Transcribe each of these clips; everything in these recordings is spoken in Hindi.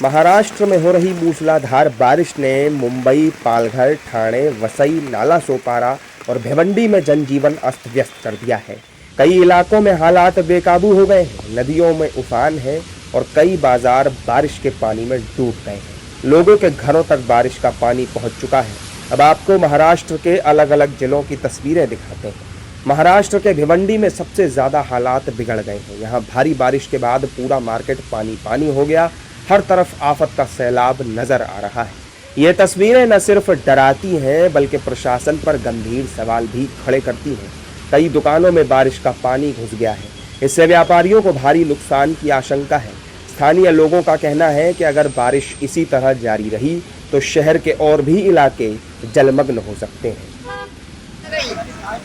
महाराष्ट्र में हो रही मूसलाधार बारिश ने मुंबई, पालघर, ठाणे, वसई, नाला सोपारा और भिवंडी में जनजीवन अस्त व्यस्त कर दिया है। कई इलाकों में हालात बेकाबू हो गए हैं, नदियों में उफान है और कई बाजार बारिश के पानी में डूब गए हैं। लोगों के घरों तक बारिश का पानी पहुंच चुका है। अब आपको महाराष्ट्र के अलग अलग जिलों की तस्वीरें दिखाते हैं। महाराष्ट्र के भिवंडी में सबसे ज्यादा हालात बिगड़ गए हैं। यहाँ भारी बारिश के बाद पूरा मार्केट पानी पानी हो गया। हर तरफ आफत का सैलाब नजर आ रहा है। ये तस्वीरें न सिर्फ डराती हैं बल्कि प्रशासन पर गंभीर सवाल भी खड़े करती हैं। कई दुकानों में बारिश का पानी घुस गया है। इससे व्यापारियों को भारी नुकसान की आशंका है। स्थानीय लोगों का कहना है कि अगर बारिश इसी तरह जारी रही तो शहर के और भी इलाके जलमग्न हो सकते हैं।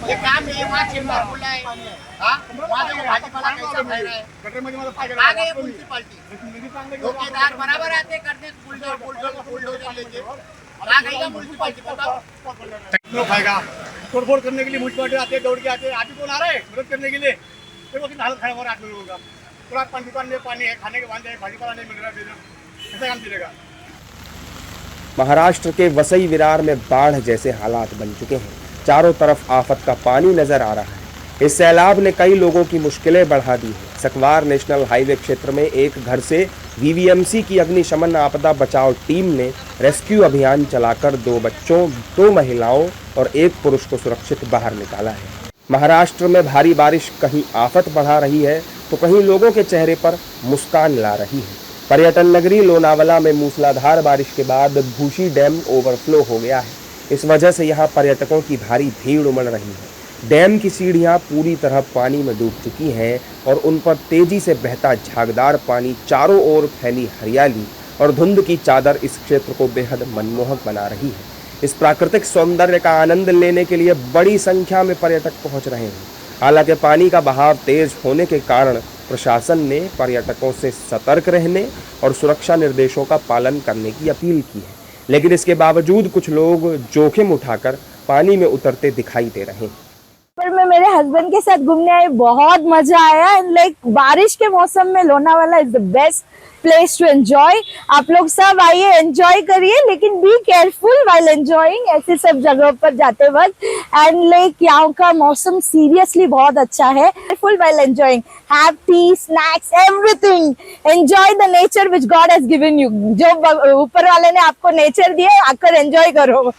ये काम है, वहाँ चेंबर खुला है, हाँ? वहाँ देखो भाजीपाला कैसा भर रहा है। आ गई म्युनिसिपालिटी, ठेकेदार बराबर आते करते बुलडोजर लेके आ गई का म्युनिसिपालिटी बताओ। खाएगा तोड़फोड़ करने के लिए म्युनिसिपालिटी आते दौड़ के आते। अभी कौन आ रहा है मदद करने के लिए? देखो कितना हालत खराब हो रहा है लोगों का। पूरा दुकान में पानी है, खाने के वांदे है, भाजीपाला नहीं मिल रहा है, ऐसा काम चलेगा। महाराष्ट्र के वसई विरार में बाढ़ जैसे हालात बन चुके हैं। चारों तरफ आफत का पानी नजर आ रहा है। इस सैलाब ने कई लोगों की मुश्किलें बढ़ा दी हैं। सकवार नेशनल हाईवे क्षेत्र में एक घर से वीवीएमसी की अग्निशमन आपदा बचाव टीम ने रेस्क्यू अभियान चलाकर 2 बच्चों, 2 महिलाओं और 1 पुरुष को सुरक्षित बाहर निकाला है। महाराष्ट्र में भारी बारिश कहीं आफत बढ़ा रही है तो कहीं लोगों के चेहरे पर मुस्कान ला रही है। पर्यटन नगरी लोनावला में मूसलाधार बारिश के बाद भूशी डैम ओवरफ्लो हो गया है। इस वजह से यहाँ पर्यटकों की भारी भीड़ उमड़ रही है। डैम की सीढ़ियाँ पूरी तरह पानी में डूब चुकी हैं और उन पर तेजी से बहता झागदार पानी, चारों ओर फैली हरियाली और धुंध की चादर इस क्षेत्र को बेहद मनमोहक बना रही है। इस प्राकृतिक सौंदर्य का आनंद लेने के लिए बड़ी संख्या में पर्यटक पहुंच रहे हैं। हालांकि पानी का बहाव तेज होने के कारण प्रशासन ने पर्यटकों से सतर्क रहने और सुरक्षा निर्देशों का पालन करने की अपील की है, लेकिन इसके बावजूद कुछ लोग जोखिम उठाकर पानी में उतरते दिखाई दे रहे हैं। पर मैं मेरे हस्बैंड के साथ घूमने आई, बहुत मजा आया। लाइक बारिश के मौसम में Lonavala is the best place to enjoy. आप लोग सब आइए, एंजॉय करिए, लेकिन बी केयरफुल व्हाइल एंजॉयिंग ऐसे सब जगहों पर जाते वक्त। एंड लाइक यहाँ का मौसम सीरियसली बहुत अच्छा है। Careful while enjoying, have T, snacks, everything. Enjoy the nature which God has given you. जो ऊपर वाले ने आपको नेचर दिया, आकर एंजॉय करो।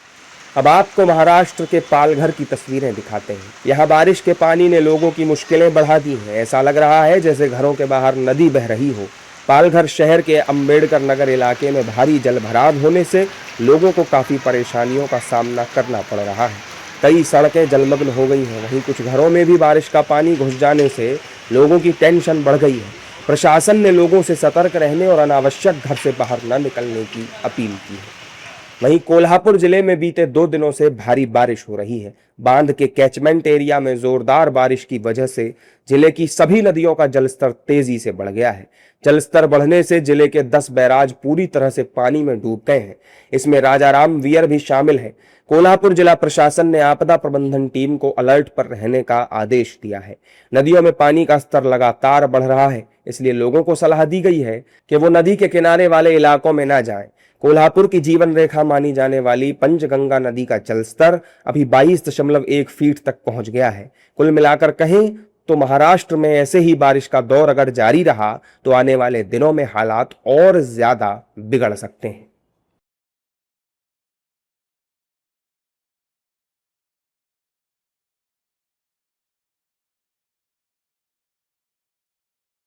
अब आपको महाराष्ट्र के पालघर की तस्वीरें दिखाते हैं। यहाँ बारिश के पानी ने लोगों की मुश्किलें बढ़ा दी हैं। ऐसा लग रहा है जैसे घरों के बाहर नदी बह रही हो। पालघर शहर के अंबेडकर नगर इलाके में भारी जलभराव होने से लोगों को काफ़ी परेशानियों का सामना करना पड़ रहा है। कई सड़कें जलमग्न हो गई हैं। वहीं कुछ घरों में भी बारिश का पानी घुस जाने से लोगों की टेंशन बढ़ गई है। प्रशासन ने लोगों से सतर्क रहने और अनावश्यक घर से बाहर न निकलने की अपील की है। वहीं कोल्हापुर जिले में बीते 2 दिनों से भारी बारिश हो रही है। बांध के कैचमेंट एरिया में जोरदार बारिश की वजह से जिले की सभी नदियों का जलस्तर तेजी से बढ़ गया है। जलस्तर बढ़ने से जिले के 10 बैराज पूरी तरह से पानी में डूब गए हैं। इसमें राजाराम वीयर भी शामिल है। कोल्हापुर जिला प्रशासन ने आपदा प्रबंधन टीम को अलर्ट पर रहने का आदेश दिया है। नदियों में पानी का स्तर लगातार बढ़ रहा है, इसलिए लोगों को सलाह दी गई है कि वो नदी के किनारे वाले इलाकों में न जाएं। कोल्हापुर की जीवन रेखा मानी जाने वाली पंचगंगा नदी का जलस्तर अभी 22.1 फीट तक पहुंच गया है। कुल मिलाकर कहें तो महाराष्ट्र में ऐसे ही बारिश का दौर अगर जारी रहा तो आने वाले दिनों में हालात और ज्यादा बिगड़ सकते हैं।